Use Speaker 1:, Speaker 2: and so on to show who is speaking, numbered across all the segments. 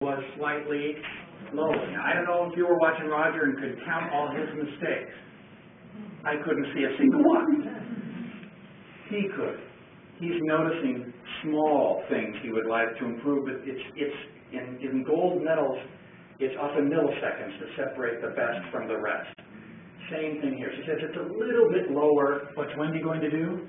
Speaker 1: was slightly lower. Now, I don't know if you were watching Roger and could count all his mistakes. I couldn't see a single one. He could. He's noticing small things he would like to improve, but it's in gold medals, it's often milliseconds to separate the best from the rest. Same thing here. She says it's a little bit lower. What's Wendy going to do?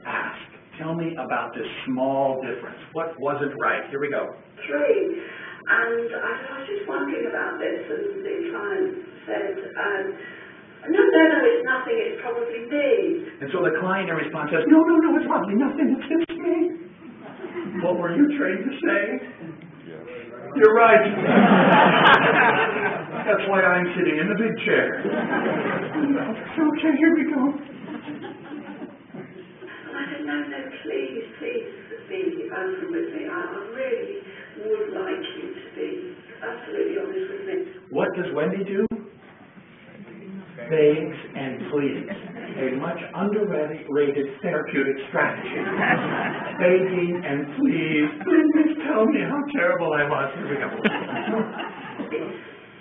Speaker 1: Ask. Tell me about this small difference. What wasn't right? Here we go.
Speaker 2: 3. And I was just wondering about this, and the client said, no, it's nothing, it's probably me.
Speaker 1: And so the client in response says, no, it's probably nothing, it's just me. What were you trained to say? Yes. You're right. That's why I'm sitting in the big chair. Okay, here we go.
Speaker 2: And I said, no, please be open with me. I really would like you to be absolutely honest with me.
Speaker 1: What does Wendy do? Begs and pleads. A much underrated therapeutic strategy. Begging and please tell me how terrible I was. Here we go.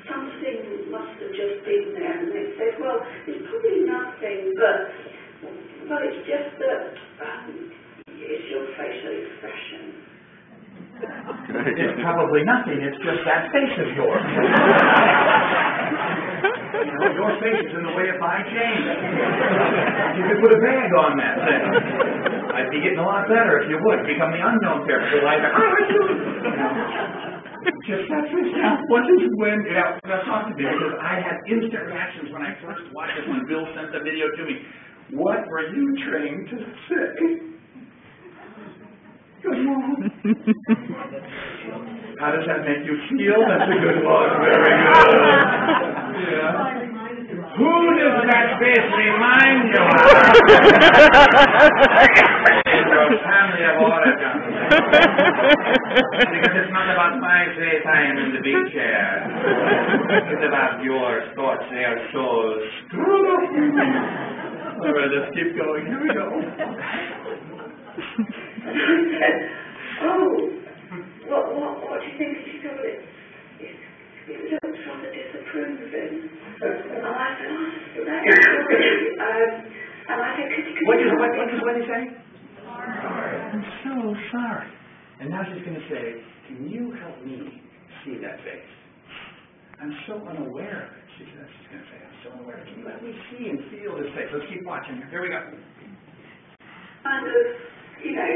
Speaker 2: Something must have just been there, and they said, well, it's probably nothing, but it's just that it's your facial expression.
Speaker 1: It's probably nothing, it's just that face of yours. You know, your face is in the way of my change. You could put a bag on that thing. I'd be getting a lot better if you would. Become the unknown character. Like, just that face. Now, what is when? Yeah, that's not to do because I had instant reactions when I first watched it when Bill sent the video to me. What were you trained to say? Good morning. How does that make you feel? That's a good one. Very good. Yeah. Who does that face remind you of? Your family of origin. Because it's not about my face, I am in the big chair. It's about yours, thoughts, their souls. All right, let's keep going. Here we go.
Speaker 2: What do you think? She said, it looks rather disapproving. And I said, and I said, could you...
Speaker 1: What does Wendy say? I'm so sorry. And now she's going to say, can you help me see that face? I'm so unaware of it. She's going to say, I'm so unaware. Can you let me see and feel this face? Let's keep watching. Here we go.
Speaker 2: And, you know, I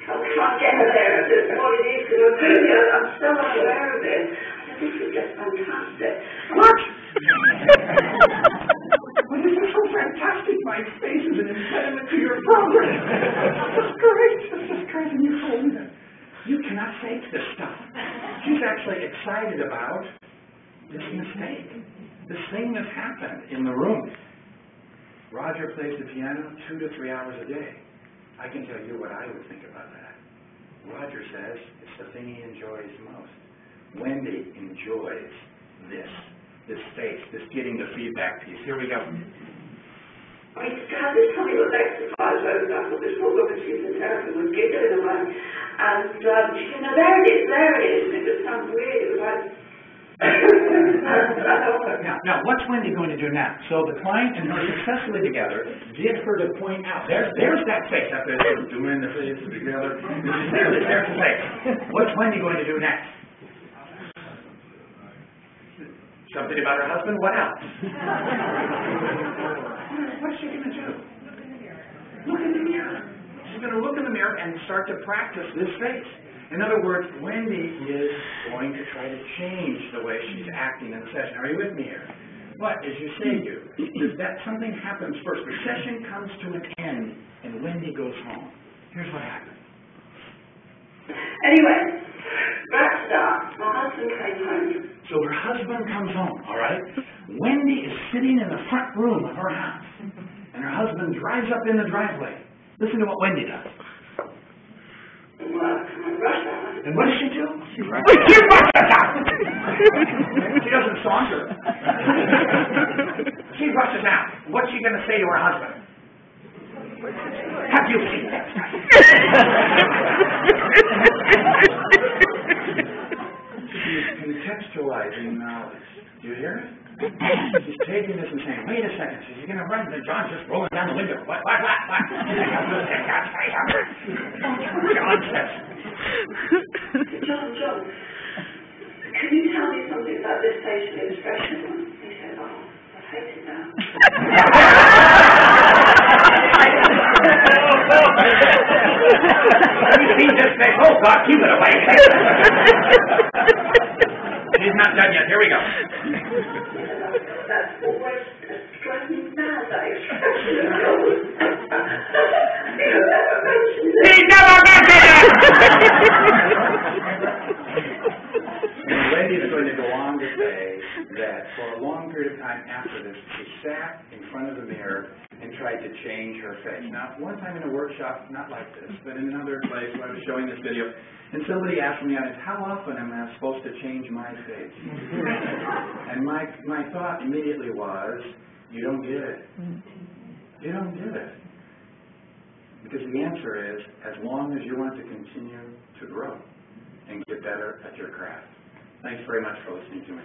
Speaker 2: can't get her there at what it is, because I'm so unaware of it. I said, this is just fantastic.
Speaker 1: What? Well, this is so fantastic. My face is an impediment to your progress. This is great. This is great. And you told me that. You cannot fake this stuff. She's actually excited about this mistake. This thing that's happened in the room. Roger plays the piano 2 to 3 hours a day. I can tell you what I would think about that. Roger says it's the thing he enjoys most. Wendy enjoys this face, this getting the feedback piece. Here we go.
Speaker 2: I used to have this funny little exercise where I thought this poor woman, she's a therapist, was giggling away. And she said, no, there it is. And it just sounds weird. It was like...
Speaker 1: Now, what's Wendy going to do now? So the client and her successfully together get her to point out. There's that face. After they're doing the faces together. There's the face. What's Wendy going to do next? Something about her husband? What else? What's she going to do? Look in the mirror. She's going to look in the mirror and start to practice this face. In other words, Wendy is going to try to change the way she's acting in the session. Are you with me here? But as you say, that something happens first. The session comes to an end, and Wendy goes home. Here's what happened.
Speaker 2: Anyway, wrapped up. My husband came home.
Speaker 1: So her husband comes home, all right? Wendy is sitting in the front room of her house, and her husband drives up in the driveway. Listen to what Wendy does. And what does she do? She rushes out. She doesn't saunter. She rushes out. What's she going to say to her husband? Have you seen that? contextualizing knowledge. Do you hear it? She's taking this and saying, wait a second, she's going to run, and John's just rolling down the window. What? John says.
Speaker 2: John, can you tell me something about this facial expression? He said, oh, I hate it now.
Speaker 1: Have you seen this face? Oh, God, keep it away. She's not done yet. Here we go.
Speaker 2: That's always driving me mad, that expression. You never mentioned it.
Speaker 1: He never mentioned it! And the lady is going to go on to say that for a long period of time after this, she sat in front of the mirror and tried to change her face. Now, one time in a workshop, not like this, but in another place where I was showing this video, and somebody asked me, how often am I supposed to change my face? And my thought immediately was, you don't get it. You don't get it. Because the answer is, as long as you want to continue to grow and get better at your craft. Thanks very much for listening to me.